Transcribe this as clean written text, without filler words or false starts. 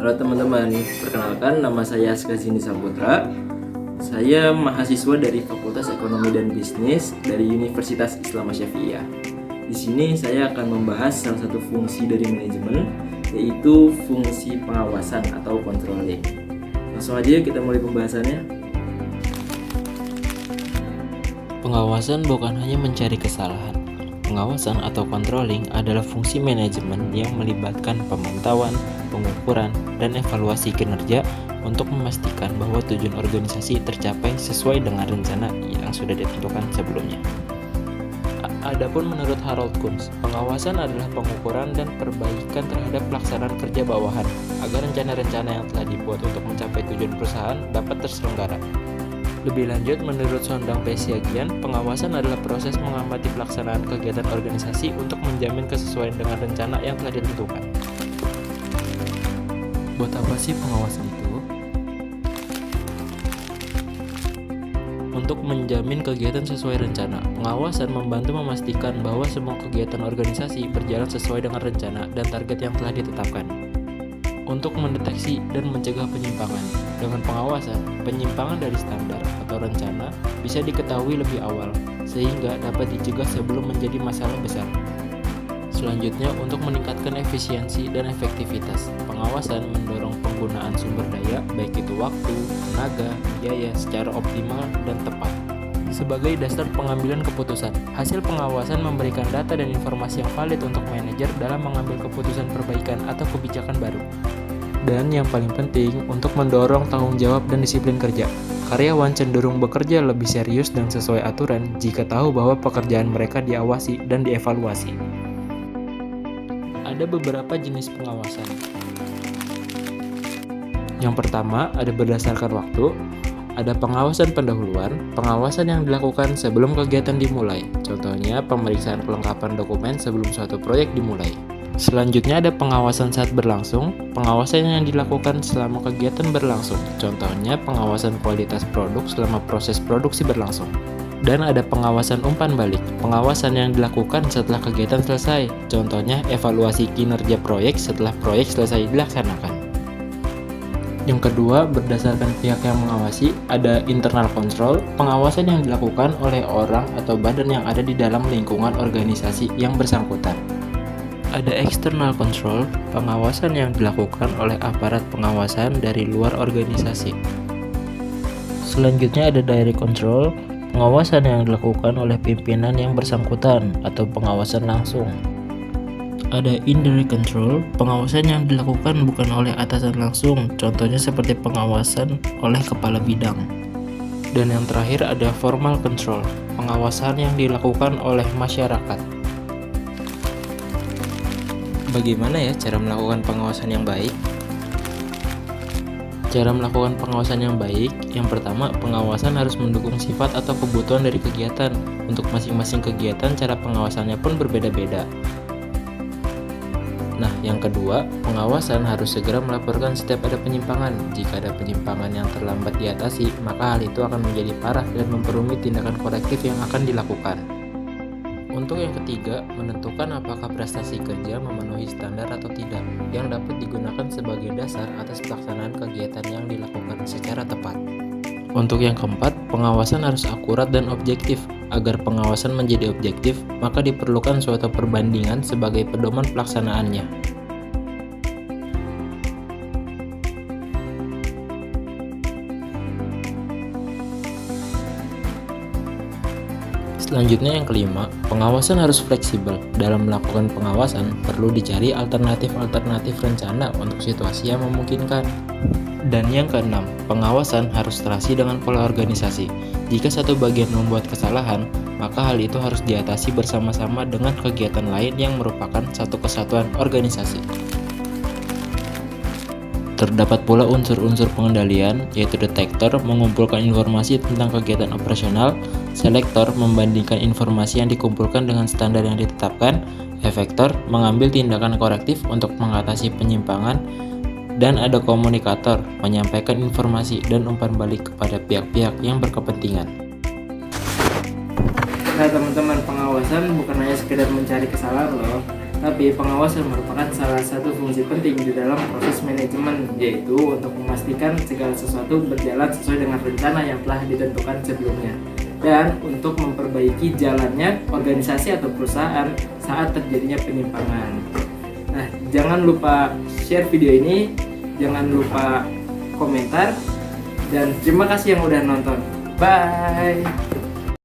Halo teman-teman, perkenalkan nama saya Skazini Saputra. Saya mahasiswa dari Fakultas Ekonomi dan Bisnis dari Universitas Islam Asy-Syafi'iyah. Di sini saya akan membahas salah satu fungsi dari manajemen, yaitu fungsi pengawasan atau controlling. Langsung aja kita mulai pembahasannya. Pengawasan bukan hanya mencari kesalahan. Pengawasan atau controlling adalah fungsi manajemen yang melibatkan pemantauan, pengukuran, dan evaluasi kinerja untuk memastikan bahwa tujuan organisasi tercapai sesuai dengan rencana yang sudah ditentukan sebelumnya. Adapun menurut Harold Kunz, pengawasan adalah pengukuran dan perbaikan terhadap pelaksanaan kerja bawahan agar rencana-rencana yang telah dibuat untuk mencapai tujuan perusahaan dapat terselenggara. Lebih lanjut, menurut Sondang P. Siagian, pengawasan adalah proses mengamati pelaksanaan kegiatan organisasi untuk menjamin kesesuaian dengan rencana yang telah ditentukan. Buat apa sih pengawasan itu? Untuk menjamin kegiatan sesuai rencana, pengawasan membantu memastikan bahwa semua kegiatan organisasi berjalan sesuai dengan rencana dan target yang telah ditetapkan. Untuk mendeteksi dan mencegah penyimpangan, dengan pengawasan, penyimpangan dari standar atau rencana bisa diketahui lebih awal, sehingga dapat dicegah sebelum menjadi masalah besar. Selanjutnya, untuk meningkatkan efisiensi dan efektivitas, pengawasan mendorong penggunaan sumber daya, baik itu waktu, tenaga, biaya secara optimal dan tepat. Sebagai dasar pengambilan keputusan, hasil pengawasan memberikan data dan informasi yang valid untuk manajer dalam mengambil keputusan perbaikan atau kebijakan baru. Dan yang paling penting, untuk mendorong tanggung jawab dan disiplin kerja. Karyawan cenderung bekerja lebih serius dan sesuai aturan jika tahu bahwa pekerjaan mereka diawasi dan dievaluasi. Ada beberapa jenis pengawasan. Yang pertama, ada berdasarkan waktu. Ada pengawasan pendahuluan, pengawasan yang dilakukan sebelum kegiatan dimulai. Contohnya, pemeriksaan kelengkapan dokumen sebelum suatu proyek dimulai. Selanjutnya ada pengawasan saat berlangsung, pengawasan yang dilakukan selama kegiatan berlangsung. Contohnya, pengawasan kualitas produk selama proses produksi berlangsung. Dan ada pengawasan umpan balik, pengawasan yang dilakukan setelah kegiatan selesai. Contohnya, evaluasi kinerja proyek setelah proyek selesai dilaksanakan. Yang kedua, berdasarkan pihak yang mengawasi, ada internal control, pengawasan yang dilakukan oleh orang atau badan yang ada di dalam lingkungan organisasi yang bersangkutan. Ada external control, pengawasan yang dilakukan oleh aparat pengawasan dari luar organisasi. Selanjutnya ada direct control, pengawasan yang dilakukan oleh pimpinan yang bersangkutan atau pengawasan langsung. Ada indirect control, pengawasan yang dilakukan bukan oleh atasan langsung, contohnya seperti pengawasan oleh kepala bidang. Dan yang terakhir ada formal control, pengawasan yang dilakukan oleh masyarakat. Bagaimana ya cara melakukan pengawasan yang baik? Cara melakukan pengawasan yang baik, yang pertama, pengawasan harus mendukung sifat atau kebutuhan dari kegiatan. Untuk masing-masing kegiatan, cara pengawasannya pun berbeda-beda. Nah, yang kedua, pengawasan harus segera melaporkan setiap ada penyimpangan. Jika ada penyimpangan yang terlambat diatasi, maka hal itu akan menjadi parah dan memperumit tindakan korektif yang akan dilakukan. Untuk yang ketiga, menentukan apakah prestasi kerja memenuhi standar atau tidak, yang dapat digunakan sebagai dasar atas pelaksanaan kegiatan yang dilakukan secara tepat. Untuk yang keempat, pengawasan harus akurat dan objektif. Agar pengawasan menjadi objektif, maka diperlukan suatu perbandingan sebagai pedoman pelaksanaannya. Selanjutnya yang kelima, pengawasan harus fleksibel. Dalam melakukan pengawasan, perlu dicari alternatif-alternatif rencana untuk situasi yang memungkinkan. Dan yang keenam, pengawasan harus terasi dengan pola organisasi. Jika satu bagian membuat kesalahan, maka hal itu harus diatasi bersama-sama dengan kegiatan lain yang merupakan satu kesatuan organisasi. Terdapat pula unsur-unsur pengendalian, yaitu detektor mengumpulkan informasi tentang kegiatan operasional, selektor membandingkan informasi yang dikumpulkan dengan standar yang ditetapkan, efektor mengambil tindakan korektif untuk mengatasi penyimpangan, dan ada komunikator menyampaikan informasi dan umpan balik kepada pihak-pihak yang berkepentingan. Nah teman-teman, pengawasan bukan hanya sekedar mencari kesalahan loh, Tapi pengawasan merupakan salah satu fungsi penting di dalam proses manajemen, yaitu untuk memastikan segala sesuatu berjalan sesuai dengan rencana yang telah ditentukan sebelumnya, dan untuk memperbaiki jalannya organisasi atau perusahaan saat terjadinya penyimpangan. Nah, jangan lupa share video ini, jangan lupa komentar, dan terima kasih yang udah nonton. Bye!